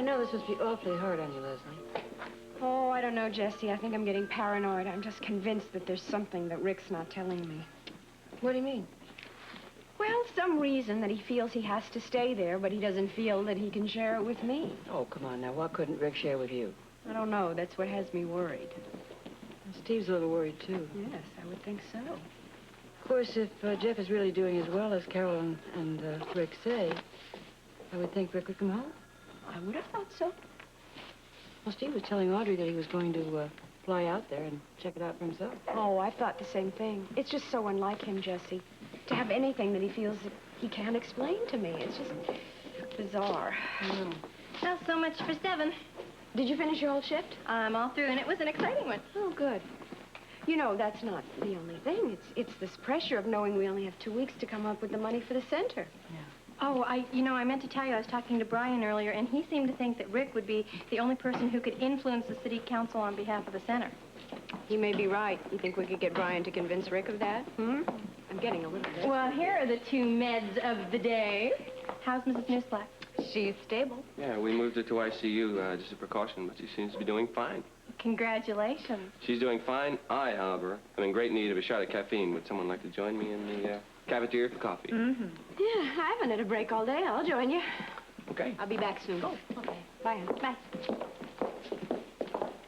I know this must be awfully hard on you, Lesley. Oh, I don't know, Jessie. I think I'm getting paranoid. I'm just convinced that there's something that Rick's not telling me. What do you mean? Well, some reason that he feels he has to stay there, but he doesn't feel that he can share it with me. Oh, come on now. What couldn't Rick share with you? I don't know. That's what has me worried. Steve's a little worried, too. Yes, I would think so. Of course, if Jeff is really doing as well as Carol and Rick say, I would think Rick would come home. I would have thought so. Well, Steve was telling Audrey that he was going to fly out there and check it out for himself. Oh, I thought the same thing. It's just so unlike him, Jessie. To have anything that he feels that he can't explain to me. It's just bizarre. I know. Well, so much for 7. Did you finish your whole shift? I'm all through, and it was an exciting one. Oh, good. You know, that's not the only thing. It's this pressure of knowing we only have 2 weeks to come up with the money for the center. Yeah. Oh, I meant to tell you, I was talking to Brian earlier, and he seemed to think that Rick would be the only person who could influence the city council on behalf of the center. He may be right. You think we could get Brian to convince Rick of that? I'm getting a little bit. Well, here are the 2 meds of the day. How's Mrs. Newsblack? She's stable. Yeah, we moved her to ICU just a precaution, but she seems to be doing fine. Congratulations. She's doing fine. I, however, am in great need of a shot of caffeine. Would someone like to join me in the cafeteria for coffee? Yeah, I haven't had a break all day. I'll join you. Okay. I'll be back soon. Oh, okay. Bye, Ann. Bye.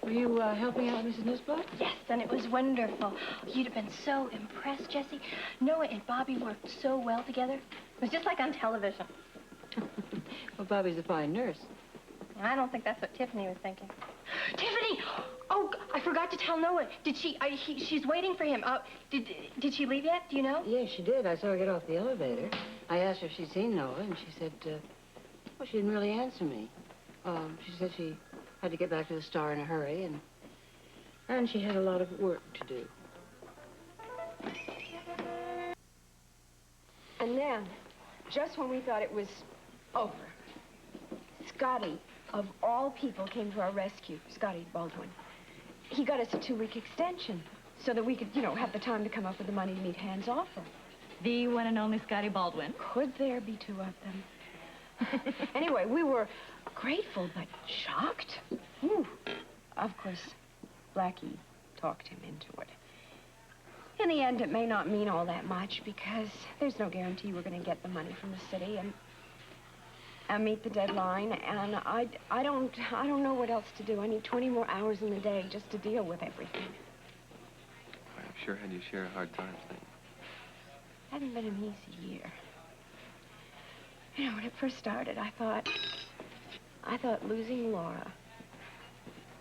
Were you helping out Mrs. Nussbaum? Yes, and it was wonderful. You'd have been so impressed, Jessie. Noah and Bobbie worked so well together. It was just like on television. Well, Bobbie's a fine nurse. I don't think that's what Tiffany was thinking. Tiffany! Oh, I forgot to tell Noah. Did she, she's waiting for him. Did she leave yet? Do you know? Yes, she did. I saw her get off the elevator. I asked her if she'd seen Noah, and she said, well, she didn't really answer me. She said she had to get back to the Star in a hurry, and she had a lot of work to do. And then, just when we thought it was over, Scotty, of all people, came to our rescue. Scotty Baldwin. He got us a 2-week extension so that we could, have the time to come up with the money to meet Hans' offer. The one and only Scotty Baldwin. Could there be 2 of them? Anyway, we were grateful but shocked. Ooh. Of course, Blackie talked him into it. In the end, it may not mean all that much because there's no guarantee we're going to get the money from the city and meet the deadline. And I don't know what else to do. I need 20 more hours in the day just to deal with everything. I'm sure had you share hard times then. Hasn't been an easy year. When it first started, I thought losing Laura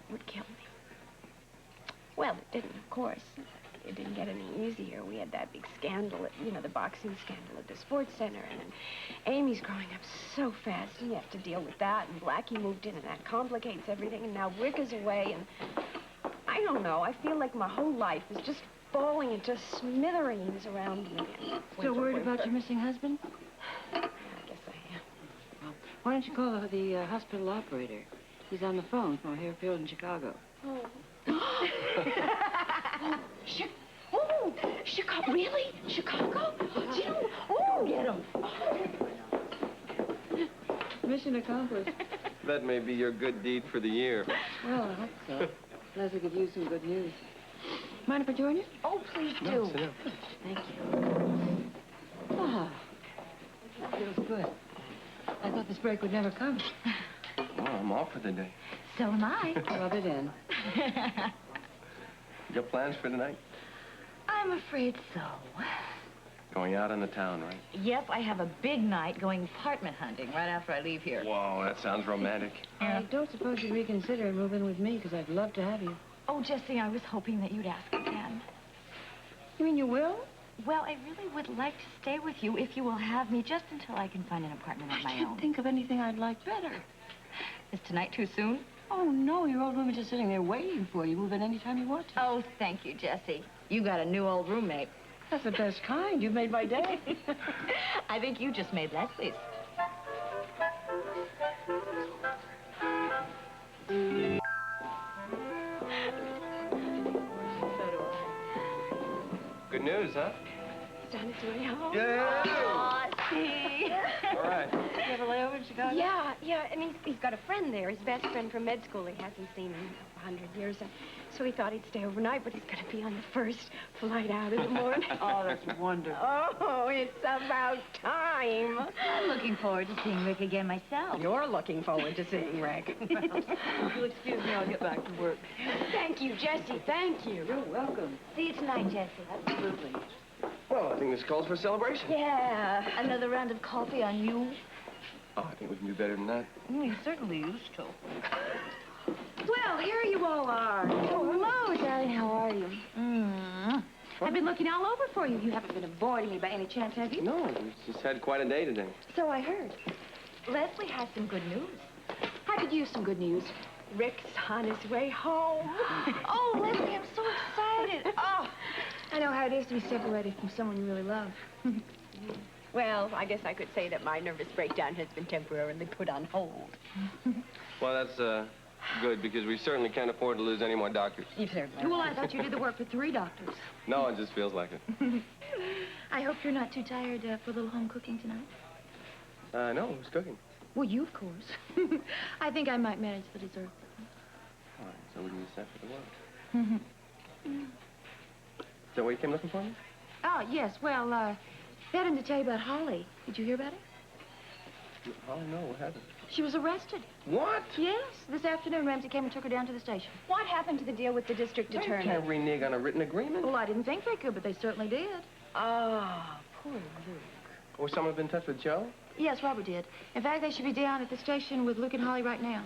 would kill me. Well, it didn't, of course. It didn't get any easier. We had that big scandal at, the boxing scandal at the sports center. And then Amy's growing up so fast, and you have to deal with that. And Blackie moved in, and that complicates everything. And now Rick is away, and I don't know. I feel like my whole life is just falling into smithereens around me. Still worried about your missing husband? I guess I am. Well, why don't you call the hospital operator? He's on the phone from here, fühlt in Chicago. Oh. Chicago, really? Chicago? Oh, get him. Mission accomplished. That may be your good deed for the year. Well, I hope so. Leslie could use some good news. Mind if I join you? Oh, please do. No, sit down. Thank you. Ah, that feels good. I thought this break would never come. Well, I'm off for the day. So am I. Rub it in. You got plans for tonight? I'm afraid so. Going out in the town, right? Yep, I have a big night going apartment hunting right after I leave here. Whoa, that sounds romantic. I don't suppose you'd reconsider and move in with me, because I'd love to have you. Oh, Jessie, I was hoping that you'd ask again. You mean you will? Well, I really would like to stay with you if you will have me just until I can find an apartment of my I can't own. think of anything I'd like better. Is tonight too soon? Oh, no, your old room is just sitting there waiting for you. Move in any time you want to. Oh, thank you, Jessie. You got a new old roommate. That's the best kind. You've made my day. I think you just made Leslie's. Good news, huh? It's on its way home. Yeah! Aw, see? All right. You have a layover in Chicago? Yeah, and he's got a friend there, his best friend from med school. He hasn't seen in 100 years, and so he thought he'd stay overnight, but he's going to be on the first flight out in the morning. Oh, that's wonderful. Oh, it's about time. I'm looking forward to seeing Rick again myself. You're looking forward to seeing Rick. If you'll excuse me, I'll get back to work. Thank you, Jessie, thank you. You're welcome. See you tonight, Jessie. Absolutely. Well, I think this calls for a celebration. Yeah, another round of coffee on you. Oh, I think we can do better than that. You certainly used to. Well, here you all are. Oh, hello, darling. How are you? I've been looking all over for you. You haven't been avoiding me by any chance, have you? No, we just had quite a day today. So I heard. Leslie has some good news. I could use some good news. Rick's on his way home. Oh, Leslie, I'm so excited. Oh, I know how it is to be separated from someone you really love. Well, I guess I could say that my nervous breakdown has been temporarily put on hold. Well, that's good, because we certainly can't afford to lose any more doctors. Well, I thought you did the work for 3 doctors. No, it just feels like it. I hope you're not too tired for a little home cooking tonight. No, who's cooking? Well, you, of course. I think I might manage the dessert. All right, so we can use that for the work. Is that what you came looking for me? Oh, yes. Well, they had him to tell you about Holly. Did you hear about it? Oh, no, what happened? She was arrested. What? Yes. This afternoon, Ramsey came and took her down to the station. What happened to the deal with the district They attorney? can't renege on a written agreement. Well, I didn't think they could, but they certainly did. Oh, poor Luke. Or someone been in touch with Joe? Yes, Robert did. In fact, they should be down at the station with Luke and Holly right now.